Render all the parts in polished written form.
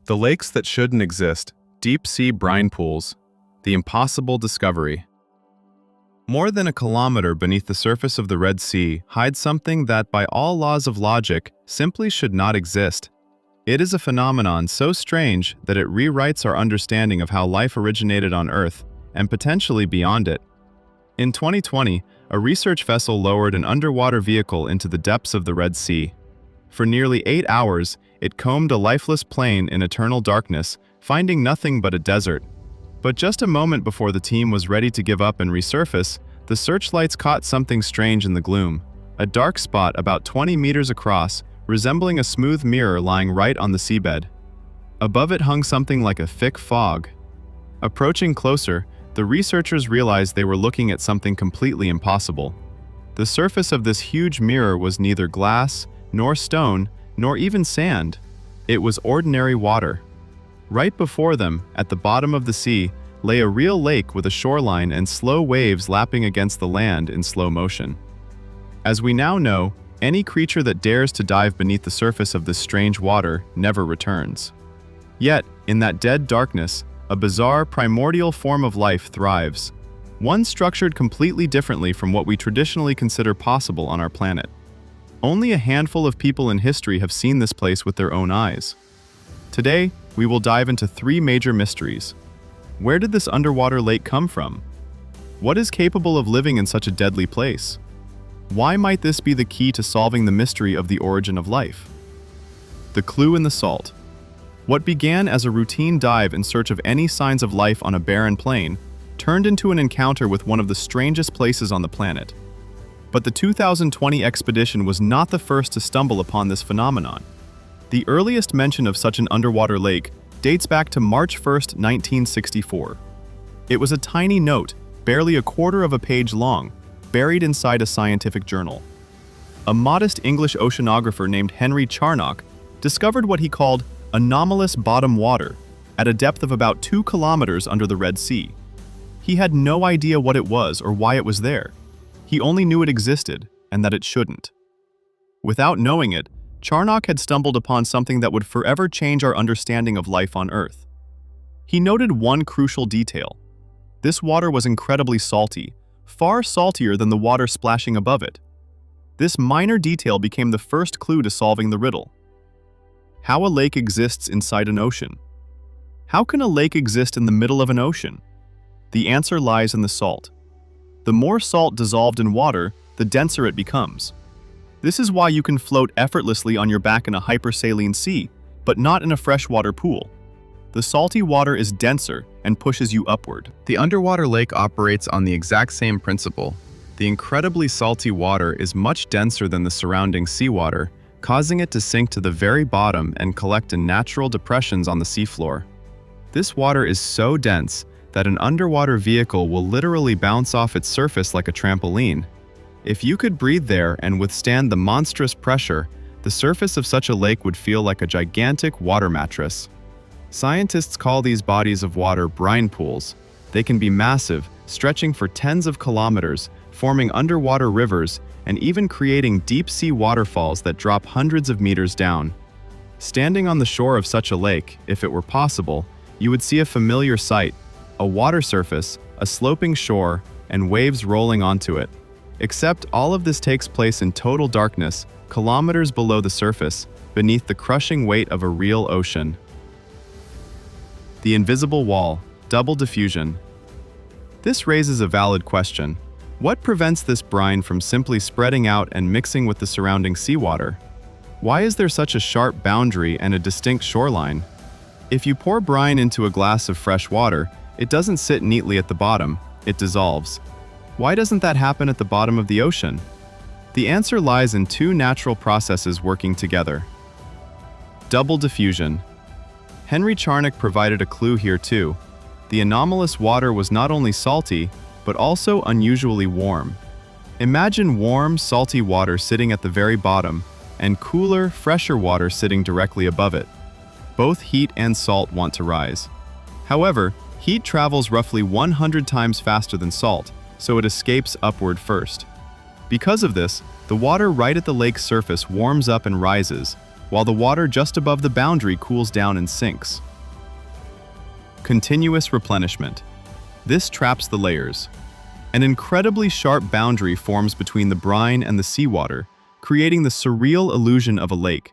The lakes that shouldn't exist, deep-sea brine pools, the impossible discovery. More than a kilometer beneath the surface of the Red Sea hides something that, by all laws of logic, simply should not exist. It is a phenomenon so strange that it rewrites our understanding of how life originated on Earth, and potentially beyond it. In 2020, a research vessel lowered an underwater vehicle into the depths of the Red Sea. For nearly 8 hours, it combed a lifeless plain in eternal darkness, finding nothing but a desert. But just a moment before the team was ready to give up and resurface, the searchlights caught something strange in the gloom. A dark spot about 20 meters across, resembling a smooth mirror lying right on the seabed. Above it hung something like a thick fog. Approaching closer, the researchers realized they were looking at something completely impossible. The surface of this huge mirror was neither glass, nor stone, nor even sand. It was ordinary water. Right before them, at the bottom of the sea, lay a real lake with a shoreline and slow waves lapping against the land in slow motion. As we now know, any creature that dares to dive beneath the surface of this strange water never returns. Yet, in that dead darkness, a bizarre primordial form of life thrives, one structured completely differently from what we traditionally consider possible on our planet. Only a handful of people in history have seen this place with their own eyes. Today, we will dive into 3 major mysteries. Where did this underwater lake come from? What is capable of living in such a deadly place? Why might this be the key to solving the mystery of the origin of life? The clue in the salt. What began as a routine dive in search of any signs of life on a barren plain turned into an encounter with one of the strangest places on the planet. But the 2020 expedition was not the first to stumble upon this phenomenon. The earliest mention of such an underwater lake dates back to March 1, 1964. It was a tiny note, barely a quarter of a page long, buried inside a scientific journal. A modest English oceanographer named Henry Charnock discovered what he called anomalous bottom water at a depth of about 2 kilometers under the Red Sea. He had no idea what it was or why it was there. He only knew it existed and that it shouldn't. Without knowing it, Charnock had stumbled upon something that would forever change our understanding of life on Earth. He noted one crucial detail. This water was incredibly salty, far saltier than the water splashing above it. This minor detail became the first clue to solving the riddle. How a lake exists inside an ocean. How can a lake exist in the middle of an ocean? The answer lies in the salt. The more salt dissolved in water, the denser it becomes. This is why you can float effortlessly on your back in a hypersaline sea, but not in a freshwater pool. The salty water is denser and pushes you upward. The underwater lake operates on the exact same principle. The incredibly salty water is much denser than the surrounding seawater, causing it to sink to the very bottom and collect in natural depressions on the seafloor. This water is so dense that an underwater vehicle will literally bounce off its surface like a trampoline. If you could breathe there and withstand the monstrous pressure, the surface of such a lake would feel like a gigantic water mattress. Scientists call these bodies of water brine pools. They can be massive, stretching for tens of kilometers, forming underwater rivers, and even creating deep-sea waterfalls that drop hundreds of meters down. Standing on the shore of such a lake, if it were possible, you would see a familiar sight: a water surface, a sloping shore, and waves rolling onto it. Except all of this takes place in total darkness, kilometers below the surface, beneath the crushing weight of a real ocean. The invisible wall, double diffusion. This raises a valid question. What prevents this brine from simply spreading out and mixing with the surrounding seawater? Why is there such a sharp boundary and a distinct shoreline? If you pour brine into a glass of fresh water, it doesn't sit neatly at the bottom, it dissolves. Why doesn't that happen at the bottom of the ocean? The answer lies in 2 natural processes working together. Double diffusion. Henry Charnock provided a clue here too. The anomalous water was not only salty, but also unusually warm. Imagine warm, salty water sitting at the very bottom, and cooler, fresher water sitting directly above it. Both heat and salt want to rise. However, heat travels roughly 100 times faster than salt, so it escapes upward first. Because of this, the water right at the lake's surface warms up and rises, while the water just above the boundary cools down and sinks. Continuous replenishment. This traps the layers. An incredibly sharp boundary forms between the brine and the seawater, creating the surreal illusion of a lake.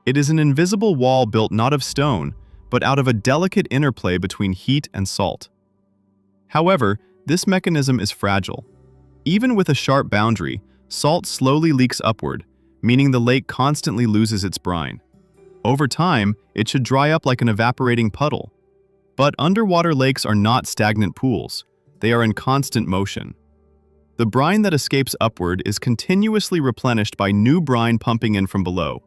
It is an invisible wall built not of stone, but out of a delicate interplay between heat and salt. However, this mechanism is fragile. Even with a sharp boundary, salt slowly leaks upward, meaning the lake constantly loses its brine. Over time, it should dry up like an evaporating puddle. But underwater lakes are not stagnant pools. They are in constant motion. The brine that escapes upward is continuously replenished by new brine pumping in from below.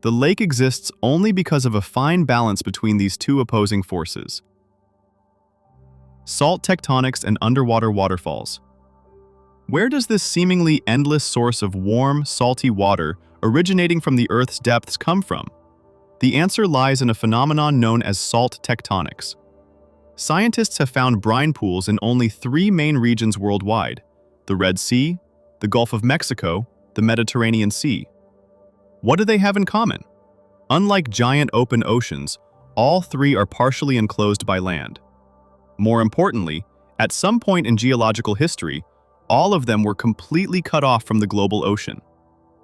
The lake exists only because of a fine balance between these two opposing forces. Salt tectonics and underwater waterfalls. Where does this seemingly endless source of warm, salty water originating from the Earth's depths come from? The answer lies in a phenomenon known as salt tectonics. Scientists have found brine pools in only 3 main regions worldwide: the Red Sea, the Gulf of Mexico, the Mediterranean Sea. What do they have in common? Unlike giant open oceans, all 3 are partially enclosed by land. More importantly, at some point in geological history, all of them were completely cut off from the global ocean.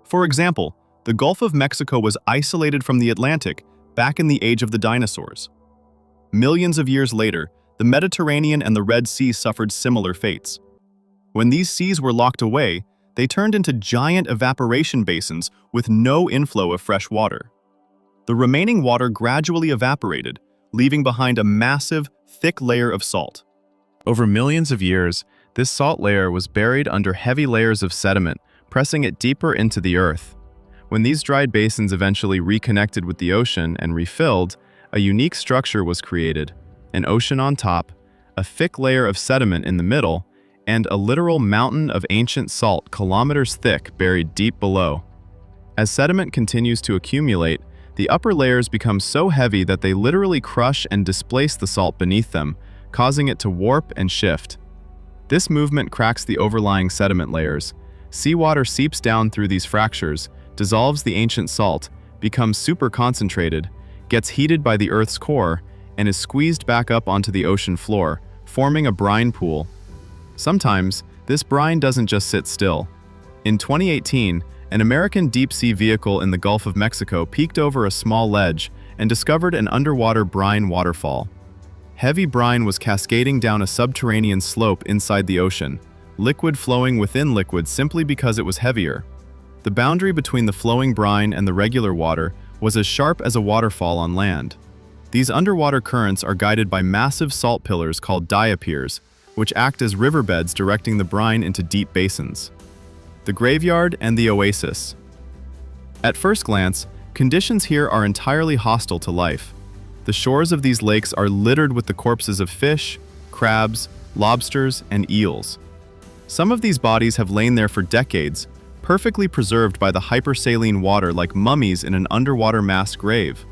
For example, the Gulf of Mexico was isolated from the Atlantic back in the age of the dinosaurs. Millions of years later, the Mediterranean and the Red Sea suffered similar fates. When these seas were locked away, they turned into giant evaporation basins with no inflow of fresh water. The remaining water gradually evaporated, leaving behind a massive, thick layer of salt. Over millions of years, this salt layer was buried under heavy layers of sediment, pressing it deeper into the earth. When these dried basins eventually reconnected with the ocean and refilled, a unique structure was created: an ocean on top, a thick layer of sediment in the middle, and a literal mountain of ancient salt kilometers thick buried deep below. As sediment continues to accumulate, the upper layers become so heavy that they literally crush and displace the salt beneath them, causing it to warp and shift. This movement cracks the overlying sediment layers. Seawater seeps down through these fractures, dissolves the ancient salt, becomes super concentrated, gets heated by the Earth's core, and is squeezed back up onto the ocean floor, forming a brine pool. Sometimes, this brine doesn't just sit still. In 2018, an American deep-sea vehicle in the Gulf of Mexico peeked over a small ledge and discovered an underwater brine waterfall. Heavy brine was cascading down a subterranean slope inside the ocean, liquid flowing within liquid simply because it was heavier. The boundary between the flowing brine and the regular water was as sharp as a waterfall on land. These underwater currents are guided by massive salt pillars called diapirs, which act as riverbeds directing the brine into deep basins. The graveyard and the oasis. At first glance, conditions here are entirely hostile to life. The shores of these lakes are littered with the corpses of fish, crabs, lobsters, and eels. Some of these bodies have lain there for decades, perfectly preserved by the hypersaline water like mummies in an underwater mass grave.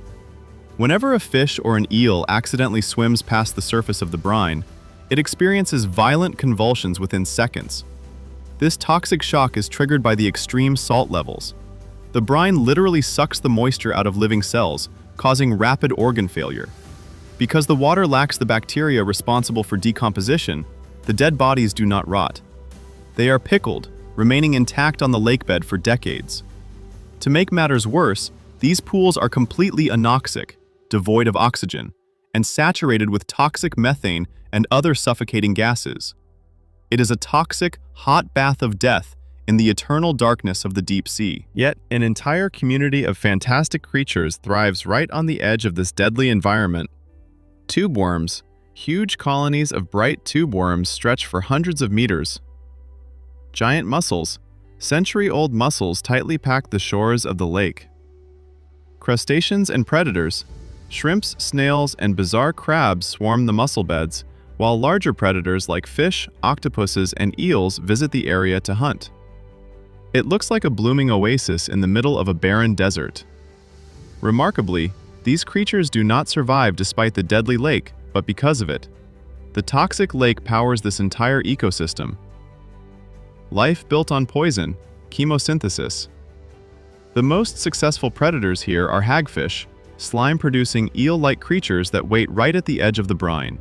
Whenever a fish or an eel accidentally swims past the surface of the brine, it experiences violent convulsions within seconds. This toxic shock is triggered by the extreme salt levels. The brine literally sucks the moisture out of living cells, causing rapid organ failure. Because the water lacks the bacteria responsible for decomposition, the dead bodies do not rot. They are pickled, remaining intact on the lakebed for decades. To make matters worse, these pools are completely anoxic, devoid of oxygen, and saturated with toxic methane and other suffocating gases. It is a toxic, hot bath of death in the eternal darkness of the deep sea. Yet, an entire community of fantastic creatures thrives right on the edge of this deadly environment. Tube worms. Huge colonies of bright tube worms stretch for hundreds of meters. Giant mussels. Century-old mussels tightly pack the shores of the lake. Crustaceans and predators. Shrimps, snails, and bizarre crabs swarm the mussel beds, while larger predators like fish, octopuses, and eels visit the area to hunt. It looks like a blooming oasis in the middle of a barren desert. Remarkably, these creatures do not survive despite the deadly lake, but because of it. The toxic lake powers this entire ecosystem. Life built on poison, chemosynthesis. The most successful predators here are hagfish, slime-producing eel-like creatures that wait right at the edge of the brine.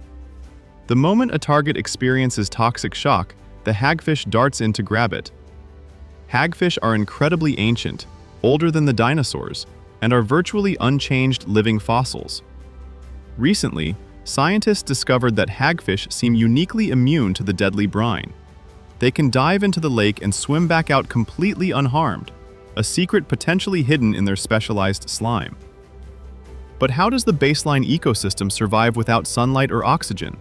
The moment a target experiences toxic shock, the hagfish darts in to grab it. Hagfish are incredibly ancient, older than the dinosaurs, and are virtually unchanged living fossils. Recently, scientists discovered that hagfish seem uniquely immune to the deadly brine. They can dive into the lake and swim back out completely unharmed, a secret potentially hidden in their specialized slime. But how does the baseline ecosystem survive without sunlight or oxygen?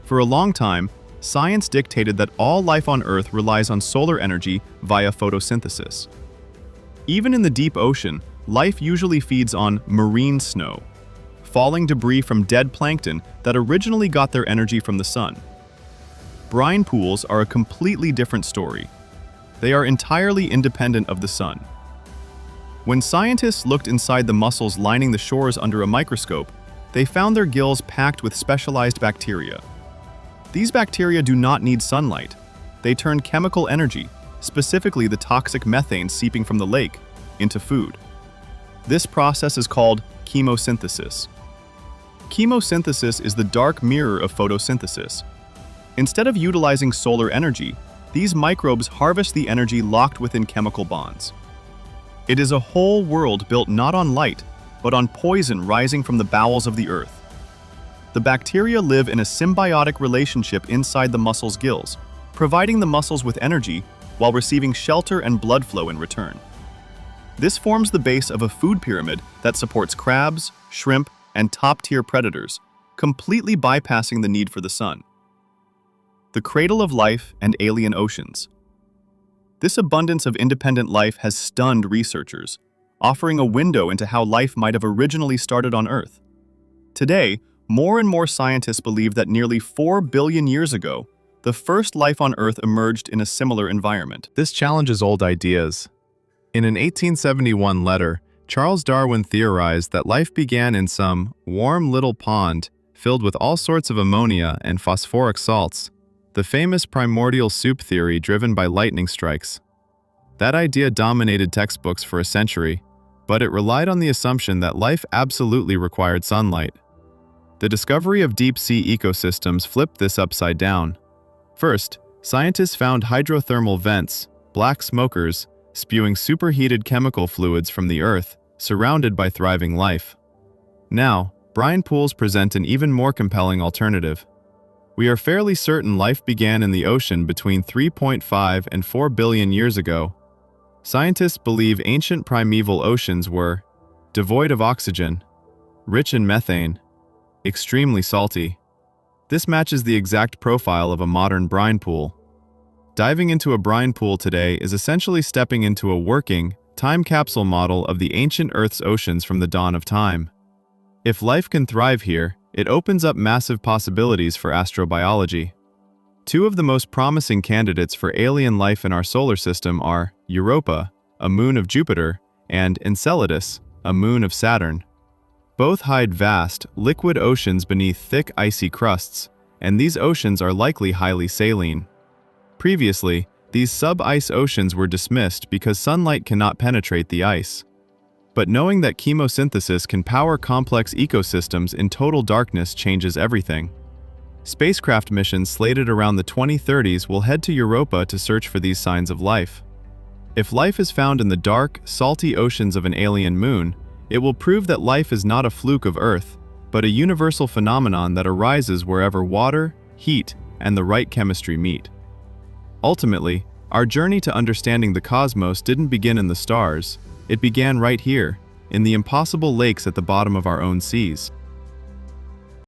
For a long time, science dictated that all life on Earth relies on solar energy via photosynthesis. Even in the deep ocean, life usually feeds on marine snow, falling debris from dead plankton that originally got their energy from the sun. Brine pools are a completely different story. They are entirely independent of the sun. When scientists looked inside the mussels lining the shores under a microscope, they found their gills packed with specialized bacteria. These bacteria do not need sunlight. They turn chemical energy, specifically the toxic methane seeping from the lake, into food. This process is called chemosynthesis. Chemosynthesis is the dark mirror of photosynthesis. Instead of utilizing solar energy, these microbes harvest the energy locked within chemical bonds. It is a whole world built not on light, but on poison rising from the bowels of the earth. The bacteria live in a symbiotic relationship inside the mussel's gills, providing the mussels with energy while receiving shelter and blood flow in return. This forms the base of a food pyramid that supports crabs, shrimp, and top-tier predators, completely bypassing the need for the sun. The cradle of life and alien oceans. This abundance of independent life has stunned researchers, offering a window into how life might have originally started on Earth. Today, more and more scientists believe that nearly 4 billion years ago, the first life on Earth emerged in a similar environment. This challenges old ideas. In an 1871 letter, Charles Darwin theorized that life began in some warm little pond filled with all sorts of ammonia and phosphoric salts, the famous primordial soup theory driven by lightning strikes. That idea dominated textbooks for a century, but it relied on the assumption that life absolutely required sunlight. The discovery of deep-sea ecosystems flipped this upside down. First, scientists found hydrothermal vents, black smokers, spewing superheated chemical fluids from the Earth, surrounded by thriving life. Now, brine pools present an even more compelling alternative. We are fairly certain life began in the ocean between 3.5 and 4 billion years ago. Scientists believe ancient primeval oceans were devoid of oxygen, rich in methane, extremely salty. This matches the exact profile of a modern brine pool. Diving into a brine pool today is essentially stepping into a working, time capsule model of the ancient Earth's oceans from the dawn of time. If life can thrive here, it opens up massive possibilities for astrobiology. Two of the most promising candidates for alien life in our solar system are Europa, a moon of Jupiter, and Enceladus, a moon of Saturn. Both hide vast, liquid oceans beneath thick, icy crusts, and these oceans are likely highly saline. Previously, these sub-ice oceans were dismissed because sunlight cannot penetrate the ice. But knowing that chemosynthesis can power complex ecosystems in total darkness changes everything. Spacecraft missions slated around the 2030s will head to Europa to search for these signs of life. If life is found in the dark, salty oceans of an alien moon, it will prove that life is not a fluke of Earth, but a universal phenomenon that arises wherever water, heat, and the right chemistry meet. Ultimately, our journey to understanding the cosmos didn't begin in the stars, it began right here, in the impossible lakes at the bottom of our own seas.